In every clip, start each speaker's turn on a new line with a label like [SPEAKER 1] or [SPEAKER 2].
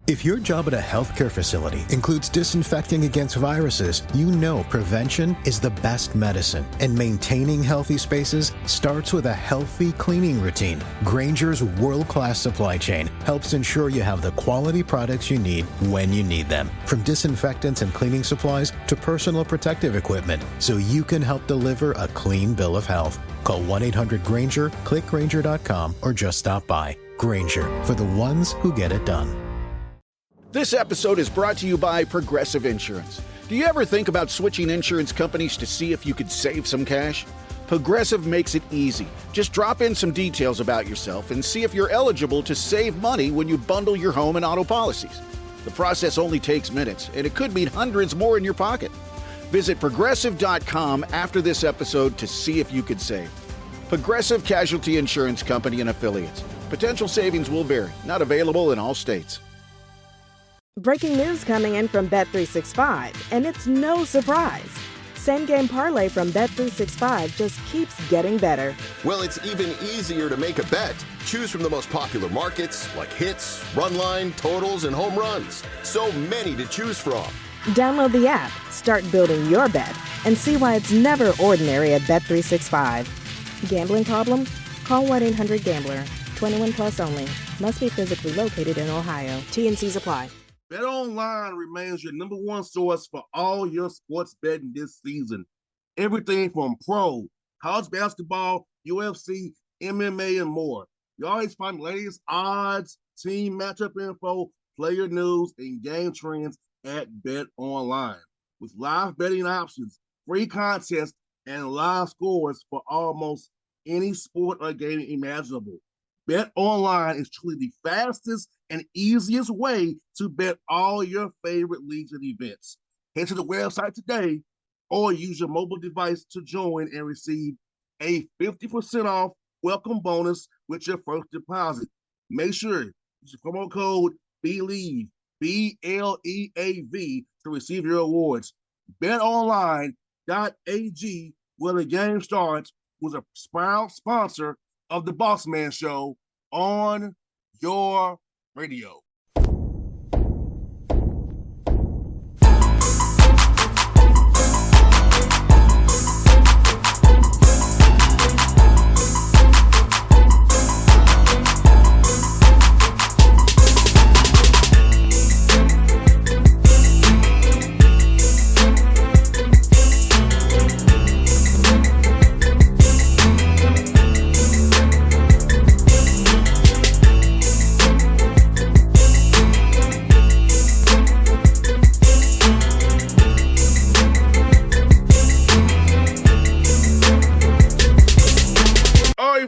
[SPEAKER 1] If your job at a healthcare facility includes disinfecting against viruses, you know prevention is the best medicine, and maintaining healthy spaces starts with a healthy cleaning routine. Grainger's world-class supply chain helps ensure you have the quality products you need when you need them, from disinfectants and cleaning supplies to personal protective equipment, so you can help deliver a clean bill of health. Call 1-800-GRAINGER, click Grainger.com, or just stop by. Grainger, for the ones who get it done.
[SPEAKER 2] This episode is brought to you by Progressive Insurance. Do you ever think about switching insurance companies to see if you could save some cash? Progressive makes it easy. Just drop in some details about yourself and see if you're eligible to save money when you bundle your home and auto policies. The process only takes minutes, and it could mean hundreds more in your pocket. Visit Progressive.com after this episode to see if you could save. Progressive Casualty Insurance Company and Affiliates. Potential savings will vary. Not available in all states.
[SPEAKER 3] Breaking news coming in from Bet365, and it's no surprise. Same Game Parlay from Bet365 just keeps getting better.
[SPEAKER 4] Well, it's even easier to make a bet. Choose from the most popular markets like hits, run line, totals, and home runs. So many to choose from.
[SPEAKER 3] Download the app, start building your bet, and see why it's never ordinary at Bet365. Gambling problem? Call 1-800-GAMBLER. 21 plus only. Must be physically located in Ohio. T&Cs apply.
[SPEAKER 5] BetOnline remains your number one source for all your sports betting this season. Everything from pro, college basketball, UFC, MMA, and more. You always find the latest odds, team matchup info, player news, and game trends at BetOnline. With live betting options, free contests, and live scores for almost any sport or game imaginable. BetOnline is truly the fastest and easiest way to bet all your favorite leagues and events. Head to the website today or use your mobile device to join and receive a 50% off welcome bonus with your first deposit. Make sure you use the promo code BELIEVE, BLEAV, to receive your awards. BetOnline.ag, where the game starts, was a proud sponsor of the Bossman Show on your radio.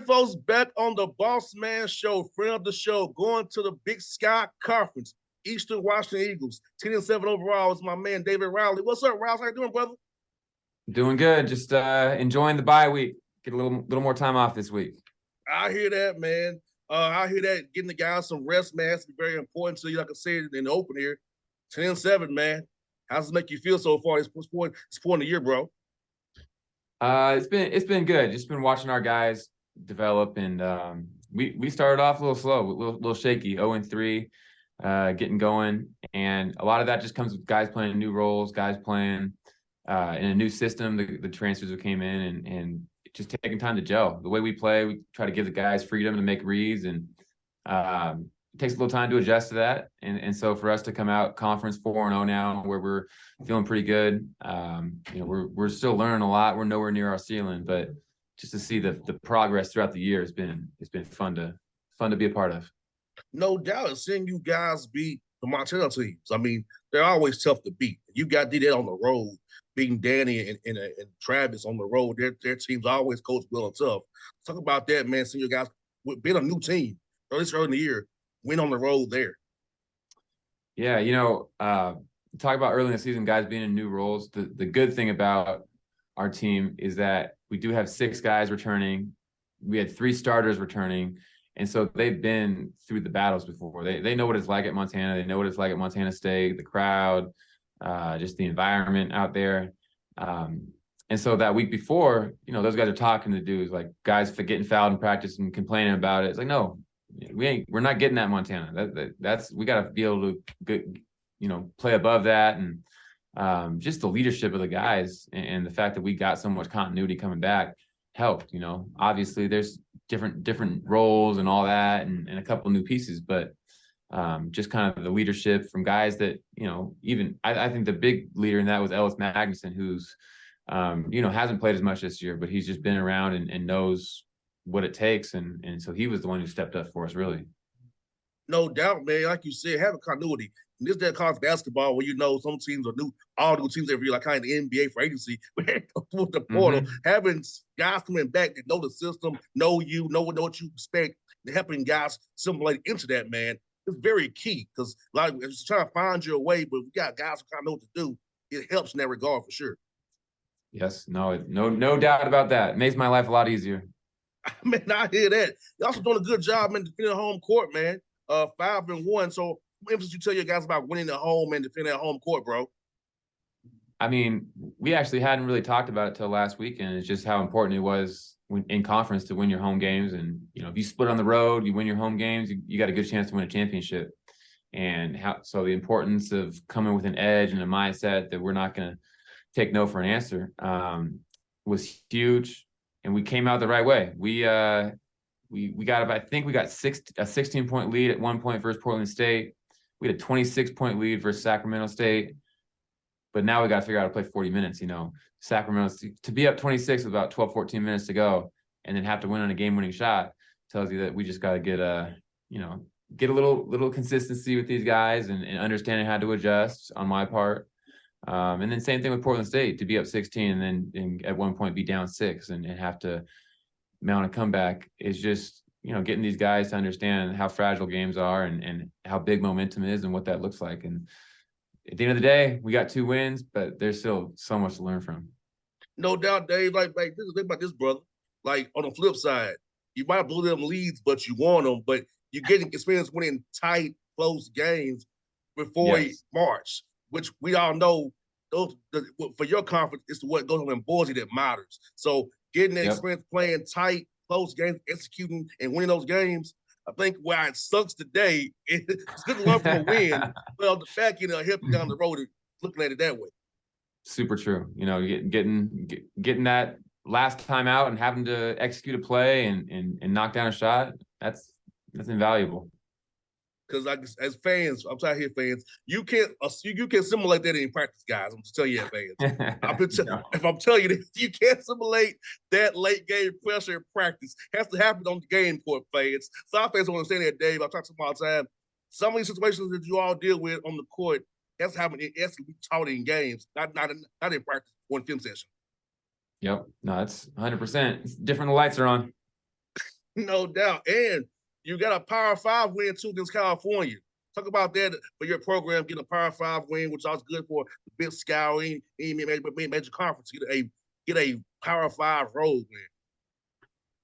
[SPEAKER 5] Folks, back on the Bossman Show, friend of the show, going to the Big Sky Conference, Eastern Washington Eagles, 10-7 overall is my man David Rowley. What's up, Rouse? How you doing, brother?
[SPEAKER 6] Doing good. Just enjoying the bye week. Get a little more time off this week.
[SPEAKER 5] I hear that, man. I hear that getting the guys some rest, man, has to be very important to you. Like I said in the open here, 10-7, man. How does it make you feel so far? It's point of the year, bro.
[SPEAKER 6] It's been good. Just been watching our guys develop, and we started off a little slow, a little shaky, 0-3, getting going, and a lot of that just comes with guys playing new roles, guys playing in a new system, the transfers who came in, and just taking time to gel. The way we play, we try to give the guys freedom to make reads, and it takes a little time to adjust to that, and so for us to come out conference 4-0 now, where we're feeling pretty good, we're still learning a lot. We're nowhere near our ceiling, but just to see the progress throughout the year has been fun to be a part of.
[SPEAKER 5] No doubt, seeing you guys beat the Montana teams. I mean, they're always tough to beat. You got did that on the road, beating Danny and Travis on the road. Their teams always coach well and tough. Talk about that, man. Seeing you guys being a new team, at least early in the year, win on the road there.
[SPEAKER 6] Yeah, talk about early in the season, guys being in new roles. The good thing about our team is that we do have 6 guys returning. We had 3 starters returning. And so they've been through the battles before. They know what it's like at Montana. They know what it's like at Montana State, the crowd, just the environment out there. And so that week before, those guys are talking to dudes, like guys for getting fouled in practice and complaining about it. It's like, no, we're not getting that in Montana. That's we got to be able to play above that, and just the leadership of the guys and the fact that we got so much continuity coming back helped. Obviously there's different roles and all that, and a couple new pieces, but just kind of the leadership from guys that, even I think the big leader in that was Ellis Magnuson, who's hasn't played as much this year, but he's just been around and knows what it takes, and so he was the one who stepped up for us, really.
[SPEAKER 5] No doubt, man. Like you said, having continuity. And this that college basketball where some teams are new, all new teams every year, like kind of the NBA for agency, with the portal, having guys coming back that know the system, know what you expect, and helping guys assimilate into that, man, it's very key, because like it's trying to find your way, but we got guys who kind of know what to do. It helps in that regard for sure.
[SPEAKER 6] Yes, no doubt about that. It makes my life a lot easier.
[SPEAKER 5] Man, I hear that. You're also doing a good job, man, defending home court, man. 5-1. So, what emphasis you tell your guys about winning at home and defending at home court, bro?
[SPEAKER 6] I mean, we actually hadn't really talked about it till last weekend. It's just how important it was in conference to win your home games. And, if you split on the road, you win your home games, you got a good chance to win a championship. And so the importance of coming with an edge and a mindset that we're not going to take no for an answer was huge. And we came out the right way. We got I think we got a 16-point lead at one point versus Portland State. We had a 26-point lead versus Sacramento State. But now we got to figure out how to play 40 minutes. Sacramento, to be up 26 with about 12, 14 minutes to go, and then have to win on a game-winning shot tells you that we just got to get a little consistency with these guys and understanding how to adjust on my part. And then same thing with Portland State, to be up 16 and then at one point be down 6 and have to mount a comeback is just, getting these guys to understand how fragile games are and how big momentum is and what that looks like. And at the end of the day, we got 2 wins, but there's still so much to learn from.
[SPEAKER 5] No doubt, Dave. Like this is the thing about this, brother. Like on the flip side, you might blow them leads, but you won them. But you're getting experience winning tight, close games before March, which we all know. For your conference, it's what goes on in Boise that matters. So getting the experience playing tight, close games, executing and winning those games. I think why it sucks today, it's good to learn from a win. Well, the back end will help you down the road and looking at it that way.
[SPEAKER 6] Super true. Getting that last time out and having to execute a play and knock down a shot, that's invaluable.
[SPEAKER 5] Because as fans, I'm trying to hear fans, you can't simulate that in practice, guys. I'm just telling you that, fans. If I'm telling you that, you can't simulate that late game pressure in practice. It has to happen on the game court, fans. South fans don't understand that, Dave. I talk to them all the time. Some of these situations that you all deal with on the court, that's happening. It has to be taught in games, not in practice or in film session.
[SPEAKER 6] Yep. No, it's 100%. It's different. The lights are on.
[SPEAKER 5] No doubt. And you got a Power 5 win too against California. Talk about that for your program, getting a Power 5 win, which was good for the Big Sky and major conference. Get a Power 5 road win.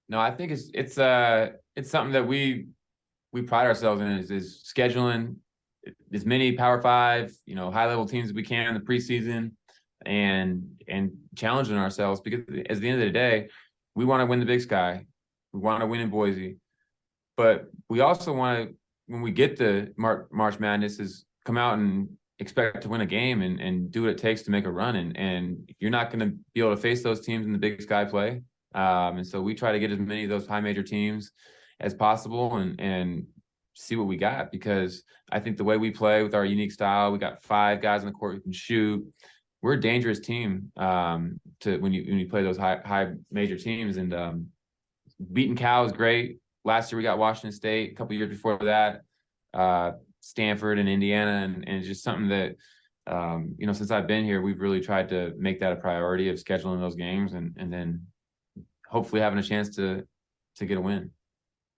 [SPEAKER 6] No, I think it's something that we pride ourselves in is scheduling as many Power 5, high level teams as we can in the preseason, and challenging ourselves, because at the end of the day, we want to win the Big Sky, we want to win in Boise. But we also want to, when we get to March Madness, is come out and expect to win a game and do what it takes to make a run. And you're not going to be able to face those teams in the Big Sky play. And so we try to get as many of those high major teams as possible and see what we got, because I think the way we play with our unique style, we got 5 guys on the court who can shoot. We're a dangerous team to when you play those high major teams. And beating Cal is great. Last year we got Washington State. A couple years before that, Stanford and Indiana, and it's just something that since I've been here, we've really tried to make that a priority of scheduling those games and then hopefully having a chance to get a win.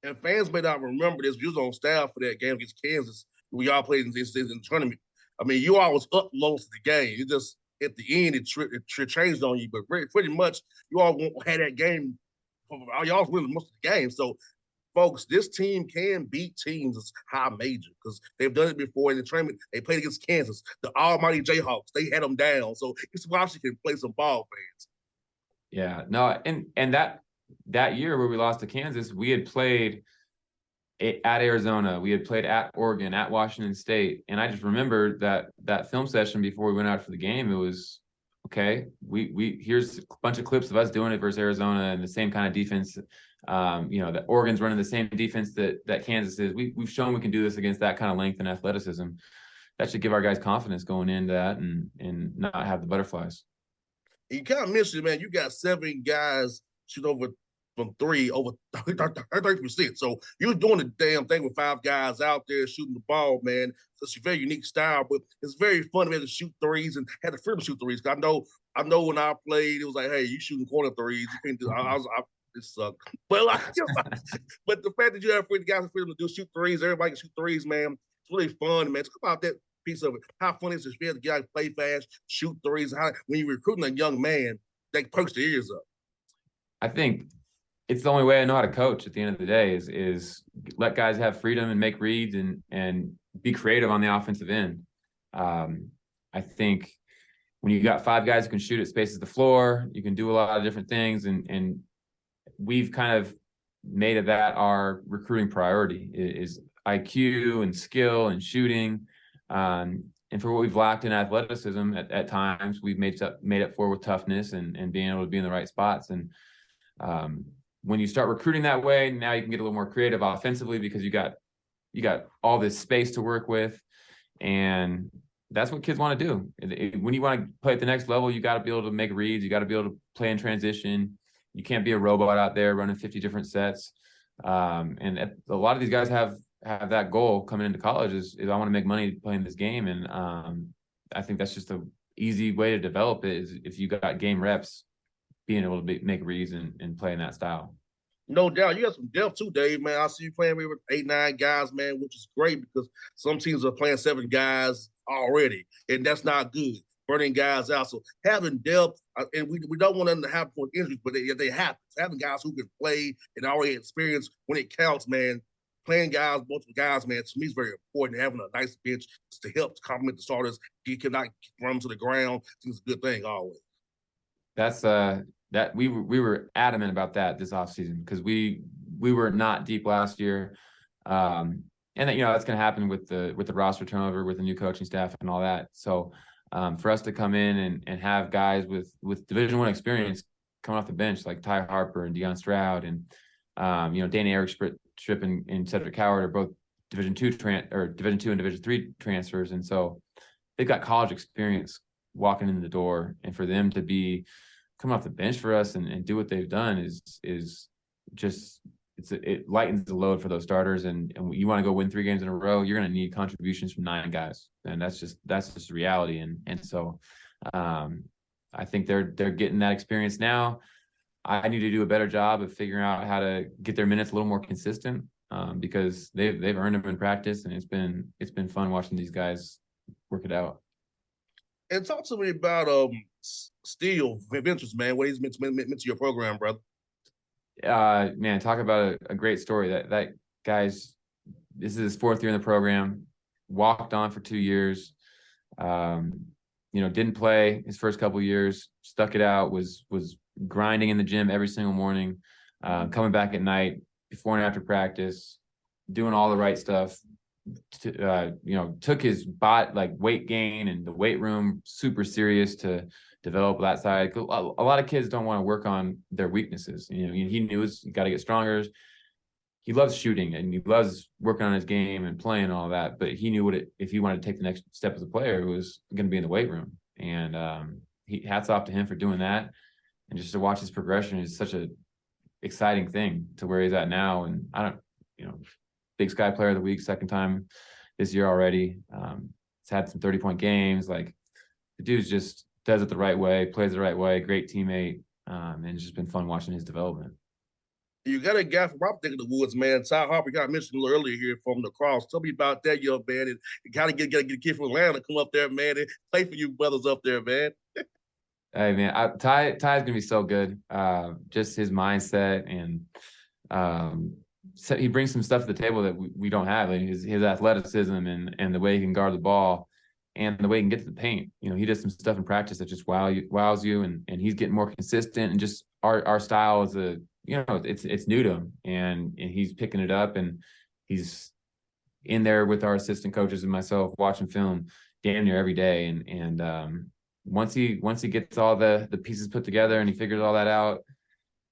[SPEAKER 5] And fans may not remember this. You was on staff for that game against Kansas. We all played in this in the tournament. I mean, you all was up most of the game. You just at the end it changed on you, but pretty much you all had that game. Y'all was winning most of the game, so. Folks, this team can beat teams as high major because they've done it before in the tournament. They played against Kansas, the almighty Jayhawks. They had them down. So it's Washington can play some ball, fans.
[SPEAKER 6] Yeah, no, and that year where we lost to Kansas, we had played at Arizona, we had played at Oregon, at Washington State, and I just remember that film session before we went out for the game. It was okay. We here's a bunch of clips of us doing it versus Arizona and the same kind of defense. That Oregon's running the same defense that Kansas is. We've shown we can do this against that kind of length and athleticism. That should give our guys confidence going into that and not have the butterflies.
[SPEAKER 5] You kind of mentioned, man, you got 7 guys shoot over from 3 over 30%. So you're doing the damn thing with 5 guys out there shooting the ball, man. It's a very unique style, but it's very fun to shoot threes and had the freedom to shoot threes. I know when I played, it was like, hey, you shooting corner threes. You can't do. It sucked. But but the fact that you have guys the freedom to shoot threes, everybody can shoot threes, man. It's really fun, man. Talk about that piece of it. How fun is it to be able to get out, play fast, shoot threes? How when you're recruiting a young man, they perks their ears up.
[SPEAKER 6] I think it's the only way I know how to coach at the end of the day is let guys have freedom and make reads and be creative on the offensive end. I think when you got 5 guys who can shoot at spaces the floor, you can do a lot of different things. And we've kind of made it that our recruiting priority is IQ and skill and shooting. And for what we've lacked in athleticism at times, we've made up for with toughness and being able to be in the right spots. And when you start recruiting that way, now you can get a little more creative offensively because you got all this space to work with, and that's what kids want to do. When you want to play at the next level, you got to be able to make reads. You got to be able to play in transition. You can't be a robot out there running 50 different sets. And a lot of these guys have that goal coming into college is I want to make money playing this game, and I think that's just an easy way to develop it is if you got game reps, being able to make reads and play in that style.
[SPEAKER 5] No doubt. You got some depth too, Dave, man. I see you playing with 8, 9 guys, man, which is great because some teams are playing 7 guys already, and that's not good. Burning guys out. So having depth, and we don't want them to happen for injuries, but they happen. Having guys who can play and already experience when it counts, man. Playing guys, multiple guys, man, to me is very important. Having a nice bench to help to complement the starters. You cannot run them to the ground. It's a good thing always.
[SPEAKER 6] That's that we were adamant about that this offseason because we were not deep last year. And that, that's going to happen with the roster turnover, with the new coaching staff and all that. So for us to come in and have guys with Division I experience coming off the bench like Ty Harper and Deion Stroud and Danny Eric Strip and Cedric Howard are both Division II and Division III transfers, and so they've got college experience walking in the door, and for them to be coming off the bench for us and do what they've done is just it lightens the load for those starters, and you want to go win 3 games in a row, you're going to need contributions from 9 guys, and that's just the reality, and so I think they're getting that experience now. I need to do a better job of figuring out how to get their minutes a little more consistent because they've earned them in practice, and it's been fun watching these guys work it out.
[SPEAKER 5] And talk to me about Steele Ventures, man. What he's meant to your program, brother.
[SPEAKER 6] Man, talk about a great story. That guy's this is his 4th year in the program. Walked on for 2 years. Didn't play his first couple of years. Stuck it out. Was grinding in the gym every single morning. Coming back at night before and after practice, doing all the right stuff. Took his weight gain and the weight room super serious to develop that side. A lot of kids don't want to work on their weaknesses. He knew he got to get stronger. He loves shooting and he loves working on his game and playing and all that. But he knew if he wanted to take the next step as a player, it was going to be in the weight room. And hats off to him for doing that. And just to watch his progression is such a exciting thing to where he's at now. And Big Sky Player of the Week, 2nd time this year already. He's had some 30-point games. Like, the dude just does it the right way, plays the right way, great teammate, and it's just been fun watching his development.
[SPEAKER 5] You got a guy from my neck of the woods, man. Ty Harper got mentioned a little earlier here from the cross. Tell me about that young man, and you gotta get a kid from Atlanta to come up there, man, and play for you brothers up there, man.
[SPEAKER 6] Hey, man, Ty's gonna be so good. Just his mindset and so he brings some stuff to the table that we don't have. Like his athleticism and the way he can guard the ball and the way he can get to the paint. He does some stuff in practice that just wows you, and he's getting more consistent. And just our style is it's new to him, and he's picking it up. And he's in there with our assistant coaches and myself watching film damn near every day. And once he gets all the pieces put together and he figures all that out,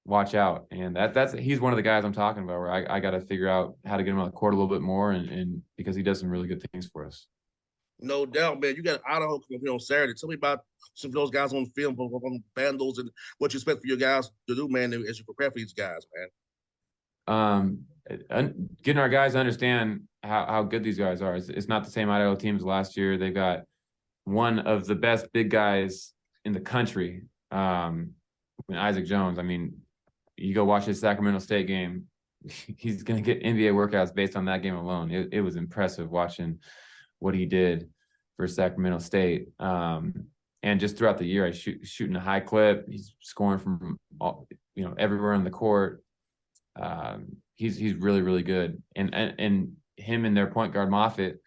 [SPEAKER 6] watch out. And he's one of the guys I'm talking about, where I got to figure out how to get him on the court a little bit more, and because he does some really good things for us.
[SPEAKER 5] No doubt, man. You got Idaho coming here on Saturday. Tell me about some of those guys on film from Vandals and what you expect for your guys to do, man, as you prepare for these guys, man.
[SPEAKER 6] Getting our guys to understand how good these guys are. It's not the same Idaho team as last year. They've got one of the best big guys in the country, Isaac Jones. I mean, you go watch his Sacramento State game, he's going to get NBA workouts based on that game alone. It was impressive watching what he did for Sacramento State. And just throughout the year, shooting a high clip. He's scoring from everywhere on the court. He's really, really good. And him and their point guard Moffitt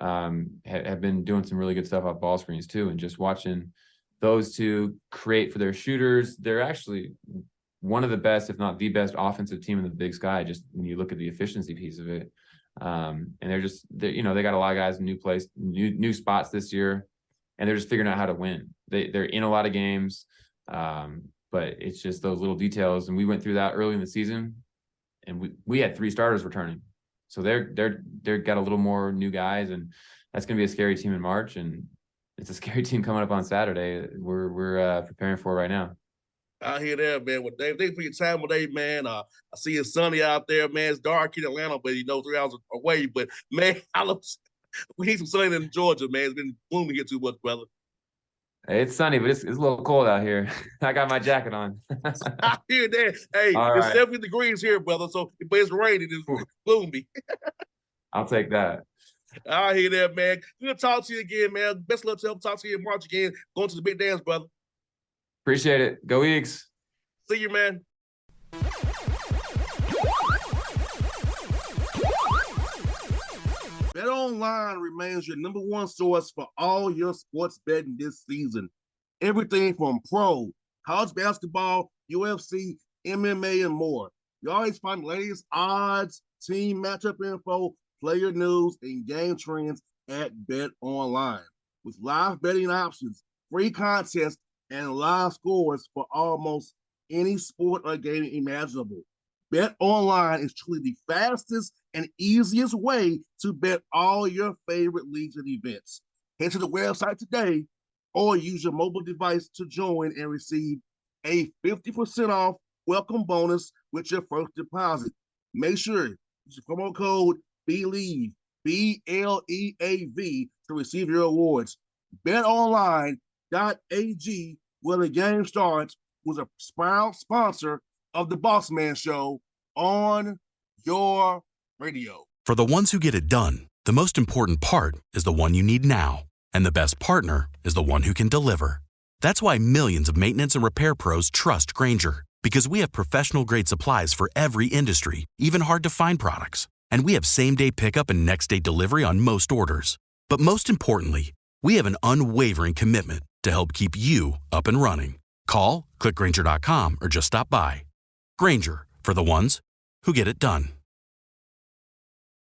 [SPEAKER 6] have been doing some really good stuff off ball screens too. And just watching those two create for their shooters, they're actually one of the best, if not the best, offensive team in the Big Sky. Just when you look at the efficiency piece of it, and they got a lot of guys in new spots this year, and they're just figuring out how to win. They're in a lot of games, but it's just those little details. And we went through that early in the season, and we had 3 starters returning, so they're got a little more new guys, and that's going to be a scary team in March, and it's a scary team coming up on Saturday. We're preparing for right now.
[SPEAKER 5] I hear that, man. Well, Dave, thank you for your time today, man. I see it's sunny out there, man. It's dark in Atlanta, but 3 hours away. But man, we need some sun in Georgia, man. It's been gloomy here too much, brother.
[SPEAKER 6] It's sunny, but it's a little cold out here. I got my jacket on.
[SPEAKER 5] I hear that. Hey,
[SPEAKER 6] All
[SPEAKER 5] it's
[SPEAKER 6] right.
[SPEAKER 5] 70 degrees here, brother. So, but it's raining. It's gloomy.
[SPEAKER 6] I'll take that.
[SPEAKER 5] I hear that, man. Good to talk to you again, man. Best of luck to help talk to you in March again. Going to the big dance, brother.
[SPEAKER 6] Appreciate it. Go Eagles.
[SPEAKER 5] See you, man. BetOnline remains your number one source for all your sports betting this season. Everything from pro, college basketball, UFC, MMA, and more. You always find the latest odds, team matchup info, player news, and game trends at BetOnline. With live betting options, free contests, and live scores for almost any sport or game imaginable. BetOnline is truly the fastest and easiest way to bet all your favorite leagues and events. Head to the website today or use your mobile device to join and receive a 50% off welcome bonus with your first deposit. Make sure you use the promo code BELIEVE, BLEAV, to receive your awards. BetOnline.ag, where the game starts, was a proud sponsor of the Bossman Show on your radio.
[SPEAKER 7] For the ones who get it done, the most important part is the one you need now. And the best partner is the one who can deliver. That's why millions of maintenance and repair pros trust Grainger, because we have professional-grade supplies for every industry, even hard-to-find products. And we have same-day pickup and next-day delivery on most orders. But most importantly, we have an unwavering commitment to help keep you up and running. Call, click Grainger.com, or just stop by. Grainger, for the ones who get it done.